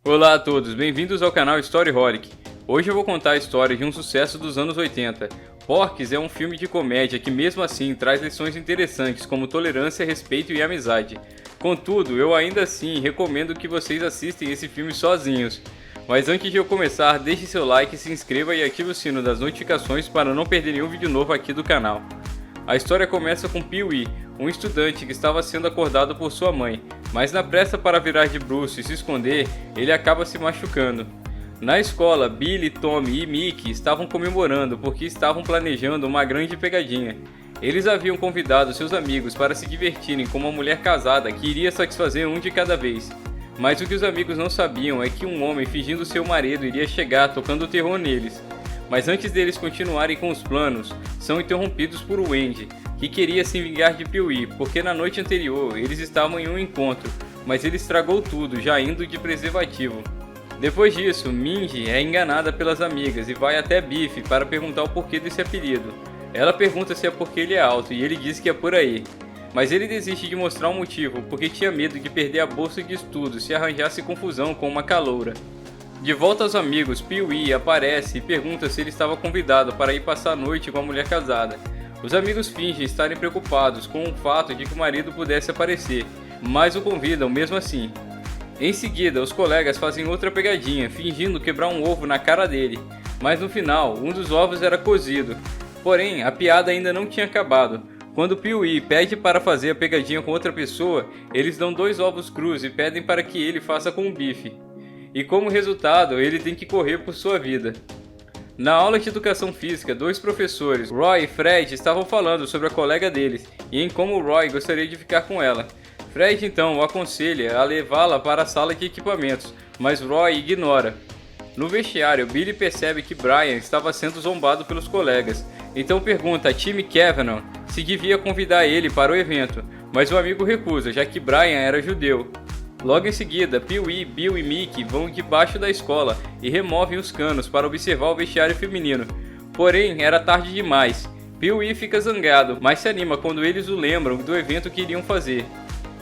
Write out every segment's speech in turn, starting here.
Olá a todos, bem-vindos ao canal Storyholic. Hoje eu vou contar a história de um sucesso dos anos 80. Porky's é um filme de comédia que mesmo assim traz lições interessantes como tolerância, respeito e amizade. Contudo, eu ainda assim recomendo que vocês assistem esse filme sozinhos. Mas antes de eu começar, deixe seu like, se inscreva e ative o sino das notificações para não perder nenhum vídeo novo aqui do canal. A história começa com Pee-wee, um estudante que estava sendo acordado por sua mãe, mas na pressa para virar de bruço e se esconder, ele acaba se machucando. Na escola, Billy, Tommy e Mickey estavam comemorando porque estavam planejando uma grande pegadinha. Eles haviam convidado seus amigos para se divertirem com uma mulher casada que iria satisfazer um de cada vez. Mas o que os amigos não sabiam é que um homem fingindo ser o marido iria chegar tocando terror neles. Mas antes deles continuarem com os planos, são interrompidos por Wendy, que queria se vingar de Pee-wee, porque na noite anterior eles estavam em um encontro, mas ele estragou tudo, já indo de preservativo. Depois disso, Mindy é enganada pelas amigas e vai até Biff para perguntar o porquê desse apelido. Ela pergunta se é porque ele é alto e ele diz que é por aí. Mas ele desiste de mostrar o motivo porque tinha medo de perder a bolsa de estudos se arranjasse confusão com uma caloura. De volta aos amigos, Pee-wee aparece e pergunta se ele estava convidado para ir passar a noite com a mulher casada. Os amigos fingem estarem preocupados com o fato de que o marido pudesse aparecer, mas o convidam mesmo assim. Em seguida, os colegas fazem outra pegadinha, fingindo quebrar um ovo na cara dele, mas no final, um dos ovos era cozido. Porém, a piada ainda não tinha acabado. Quando Pee-wee pede para fazer a pegadinha com outra pessoa, eles dão 2 ovos crus e pedem para que ele faça com o Biff. E como resultado, ele tem que correr por sua vida. Na aula de educação física, 2 professores, Roy e Fred, estavam falando sobre a colega deles e em como Roy gostaria de ficar com ela. Fred então o aconselha a levá-la para a sala de equipamentos, mas Roy ignora. No vestiário, Billy percebe que Brian estava sendo zombado pelos colegas, então pergunta a Timmy Cavanaugh se devia convidar ele para o evento, mas o amigo recusa, já que Brian era judeu. Logo em seguida, Pee-wee, Bill e Mickey vão debaixo da escola e removem os canos para observar o vestiário feminino. Porém, era tarde demais. Pee-wee fica zangado, mas se anima quando eles o lembram do evento que iriam fazer.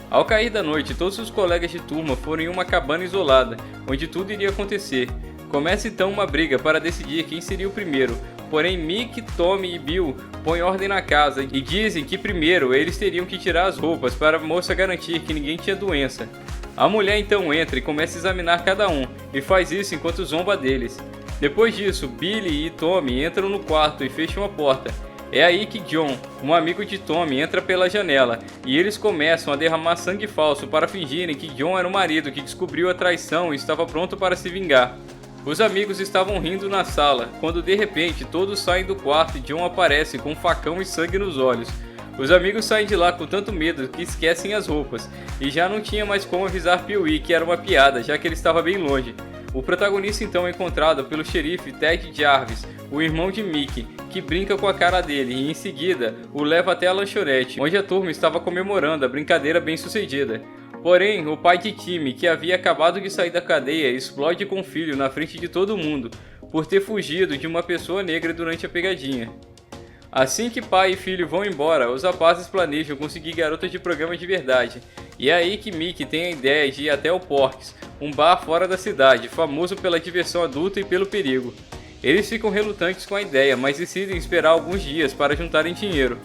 Ao cair da noite, todos os colegas de turma foram em uma cabana isolada, onde tudo iria acontecer. Começa então uma briga para decidir quem seria o primeiro, porém Mickey, Tommy e Bill põem ordem na casa e dizem que primeiro eles teriam que tirar as roupas para a moça garantir que ninguém tinha doença. A mulher então entra e começa a examinar cada um, e faz isso enquanto zomba deles. Depois disso, Billy e Tommy entram no quarto e fecham a porta. É aí que John, um amigo de Tommy, entra pela janela, e eles começam a derramar sangue falso para fingirem que John era o marido que descobriu a traição e estava pronto para se vingar. Os amigos estavam rindo na sala, quando de repente todos saem do quarto e John aparece com um facão e sangue nos olhos. Os amigos saem de lá com tanto medo que esquecem as roupas, e já não tinha mais como avisar Pee-wee que era uma piada, já que ele estava bem longe. O protagonista então é encontrado pelo xerife Ted Jarvis, o irmão de Mickey, que brinca com a cara dele e em seguida o leva até a lanchonete, onde a turma estava comemorando a brincadeira bem sucedida. Porém, o pai de Timmy, que havia acabado de sair da cadeia, explode com o filho na frente de todo mundo, por ter fugido de uma pessoa negra durante a pegadinha. Assim que pai e filho vão embora, os rapazes planejam conseguir garotas de programa de verdade. E é aí que Mickey tem a ideia de ir até o Porky's, um bar fora da cidade, famoso pela diversão adulta e pelo perigo. Eles ficam relutantes com a ideia, mas decidem esperar alguns dias para juntarem dinheiro.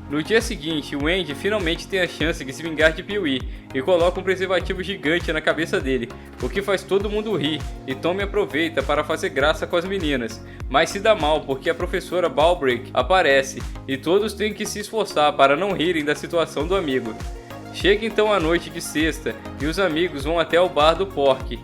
No dia seguinte, Wendy finalmente tem a chance de se vingar de Pee-wee e coloca um preservativo gigante na cabeça dele, o que faz todo mundo rir, e Tommy aproveita para fazer graça com as meninas, mas se dá mal porque a professora Balbrick aparece e todos têm que se esforçar para não rirem da situação do amigo. Chega então a noite de sexta e os amigos vão até o bar do Porky.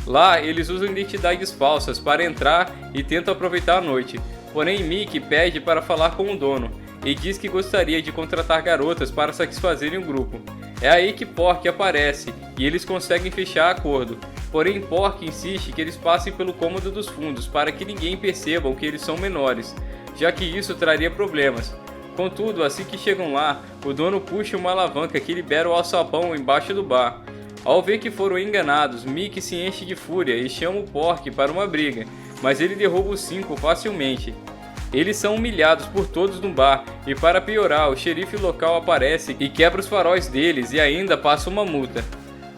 Lá eles usam identidades falsas para entrar e tentam aproveitar a noite, porém Mickey pede para falar com o dono e diz que gostaria de contratar garotas para satisfazerem o grupo. É aí que Porky aparece e eles conseguem fechar acordo, porém Porky insiste que eles passem pelo cômodo dos fundos para que ninguém perceba que eles são menores, já que isso traria problemas. Contudo, assim que chegam lá, o dono puxa uma alavanca que libera o alçapão embaixo do bar. Ao ver que foram enganados, Mickey se enche de fúria e chama o Porky para uma briga, mas ele derruba os 5 facilmente. Eles são humilhados por todos no bar e, para piorar, o xerife local aparece e quebra os faróis deles e ainda passa uma multa.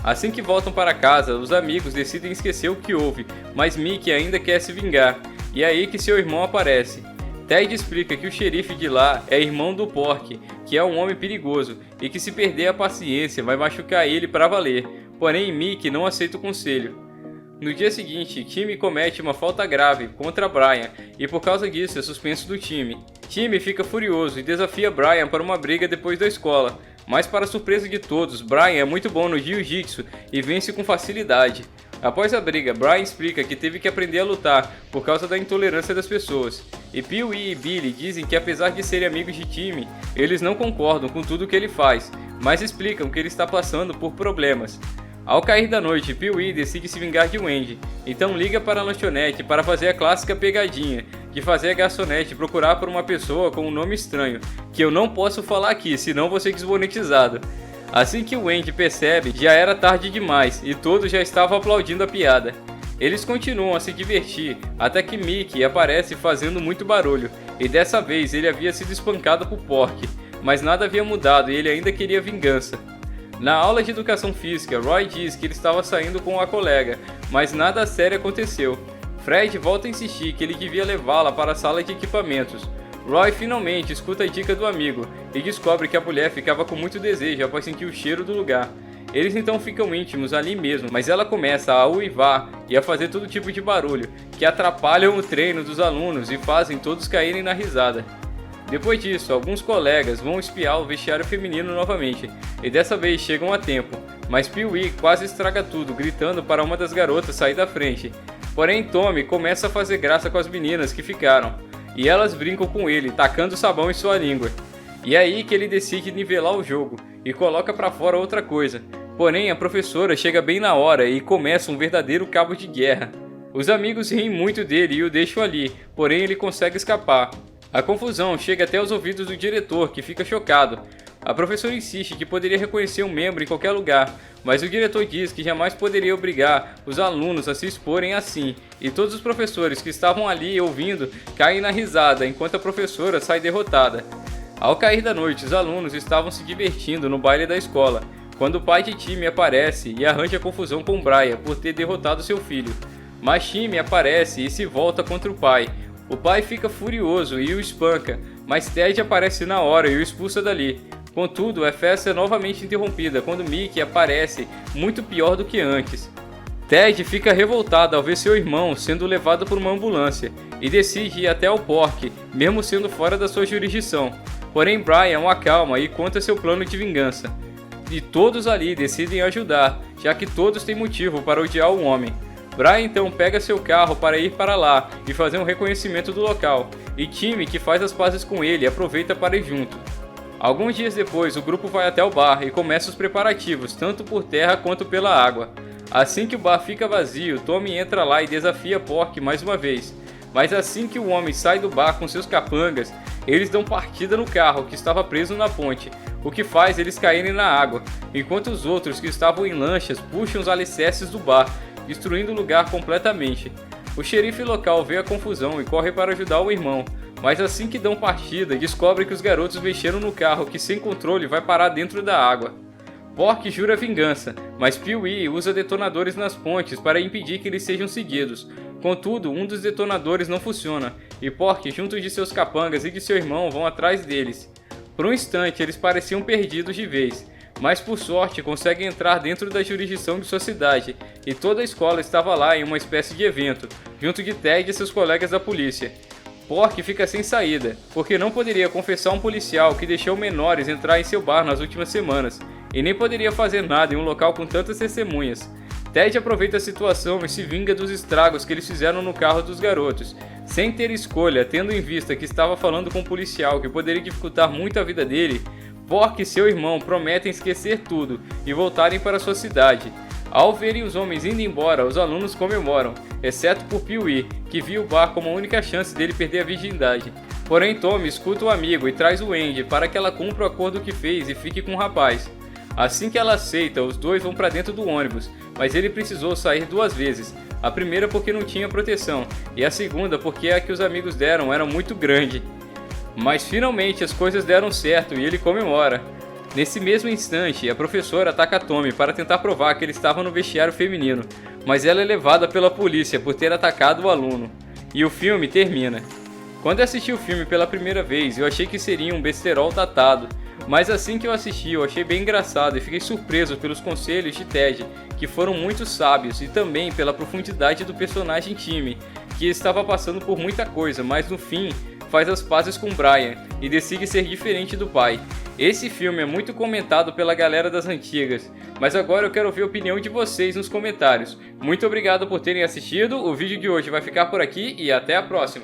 Assim que voltam para casa, os amigos decidem esquecer o que houve, mas Mickey ainda quer se vingar, e é aí que seu irmão aparece. Ted explica que o xerife de lá é irmão do Porky, que é um homem perigoso e que se perder a paciência vai machucar ele para valer, porém Mickey não aceita o conselho. No dia seguinte, Timmy comete uma falta grave contra Brian e por causa disso é suspenso do time. Timmy fica furioso e desafia Brian para uma briga depois da escola, mas para surpresa de todos, Brian é muito bom no jiu-jitsu e vence com facilidade. Após a briga, Brian explica que teve que aprender a lutar por causa da intolerância das pessoas. E Pee-wee e Billy dizem que apesar de serem amigos de Timmy, eles não concordam com tudo que ele faz, mas explicam que ele está passando por problemas. Ao cair da noite, Pee-wee decide se vingar de Wendy, então liga para a lanchonete para fazer a clássica pegadinha, de fazer a garçonete procurar por uma pessoa com um nome estranho, que eu não posso falar aqui, senão vou ser desmonetizado. Assim que Wendy percebe, já era tarde demais e todos já estavam aplaudindo a piada. Eles continuam a se divertir, até que Mickey aparece fazendo muito barulho, e dessa vez ele havia sido espancado por Porky, mas nada havia mudado e ele ainda queria vingança. Na aula de educação física, Roy diz que ele estava saindo com a colega, mas nada sério aconteceu. Fred volta a insistir que ele devia levá-la para a sala de equipamentos. Roy finalmente escuta a dica do amigo e descobre que a mulher ficava com muito desejo após sentir o cheiro do lugar. Eles então ficam íntimos ali mesmo, mas ela começa a uivar e a fazer todo tipo de barulho, que atrapalham o treino dos alunos e fazem todos caírem na risada. Depois disso, alguns colegas vão espiar o vestiário feminino novamente, e dessa vez chegam a tempo, mas Pee-wee quase estraga tudo, gritando para uma das garotas sair da frente. Porém, Tommy começa a fazer graça com as meninas que ficaram, e elas brincam com ele, tacando sabão em sua língua. E é aí que ele decide nivelar o jogo, e coloca para fora outra coisa. Porém, a professora chega bem na hora e começa um verdadeiro cabo de guerra. Os amigos riem muito dele e o deixam ali, porém ele consegue escapar. A confusão chega até os ouvidos do diretor, que fica chocado. A professora insiste que poderia reconhecer um membro em qualquer lugar, mas o diretor diz que jamais poderia obrigar os alunos a se exporem assim, e todos os professores que estavam ali ouvindo caem na risada enquanto a professora sai derrotada. Ao cair da noite, os alunos estavam se divertindo no baile da escola, quando o pai de Timmy aparece e arranja confusão com Brian por ter derrotado seu filho. Mas Timmy aparece e se volta contra o pai. O pai fica furioso e o espanca, mas Ted aparece na hora e o expulsa dali. Contudo, a festa é novamente interrompida quando Mickey aparece, muito pior do que antes. Ted fica revoltado ao ver seu irmão sendo levado por uma ambulância e decide ir até o Porky, mesmo sendo fora da sua jurisdição. Porém, Brian o acalma e conta seu plano de vingança. E todos ali decidem ajudar, já que todos têm motivo para odiar o homem. Brian então pega seu carro para ir para lá e fazer um reconhecimento do local, e Timmy, que faz as pazes com ele, aproveita para ir junto. Alguns dias depois, o grupo vai até o bar e começa os preparativos, tanto por terra quanto pela água. Assim que o bar fica vazio, Tommy entra lá e desafia Porky mais uma vez. Mas assim que o homem sai do bar com seus capangas, eles dão partida no carro que estava preso na ponte, o que faz eles caírem na água, enquanto os outros que estavam em lanchas puxam os alicerces do bar, destruindo o lugar completamente. O xerife local vê a confusão e corre para ajudar o irmão, mas assim que dão partida, descobre que os garotos mexeram no carro que sem controle vai parar dentro da água. Porky jura vingança, mas Pee-wee usa detonadores nas pontes para impedir que eles sejam seguidos. Contudo, um dos detonadores não funciona, e Porky, junto de seus capangas e de seu irmão, vão atrás deles. Por um instante, eles pareciam perdidos de vez, mas por sorte conseguem entrar dentro da jurisdição de sua cidade, e toda a escola estava lá em uma espécie de evento, junto de Ted e seus colegas da polícia. Porky fica sem saída, porque não poderia confessar um policial que deixou menores entrar em seu bar nas últimas semanas, e nem poderia fazer nada em um local com tantas testemunhas. Ted aproveita a situação e se vinga dos estragos que eles fizeram no carro dos garotos, sem ter escolha, tendo em vista que estava falando com um policial que poderia dificultar muito a vida dele. Porky e seu irmão prometem esquecer tudo e voltarem para sua cidade. Ao verem os homens indo embora, os alunos comemoram, exceto por Pee-wee, que viu o bar como a única chance dele perder a virgindade. Porém, Tommy escuta o amigo e traz o Wendy para que ela cumpra o acordo que fez e fique com o rapaz. Assim que ela aceita, os dois vão para dentro do ônibus, mas ele precisou sair 2 vezes. A primeira porque não tinha proteção, e a segunda porque a que os amigos deram era muito grande. Mas finalmente as coisas deram certo e ele comemora. Nesse mesmo instante, a professora ataca Tommy para tentar provar que ele estava no vestiário feminino, mas ela é levada pela polícia por ter atacado o aluno. E o filme termina. Quando eu assisti o filme pela primeira vez, eu achei que seria um besterol datado, mas assim que eu assisti, eu achei bem engraçado e fiquei surpreso pelos conselhos de Ted, que foram muito sábios, e também pela profundidade do personagem Timmy, que estava passando por muita coisa, mas no fim faz as pazes com Brian e decide ser diferente do pai. Esse filme é muito comentado pela galera das antigas, mas agora eu quero ouvir a opinião de vocês nos comentários. Muito obrigado por terem assistido, o vídeo de hoje vai ficar por aqui e até a próxima!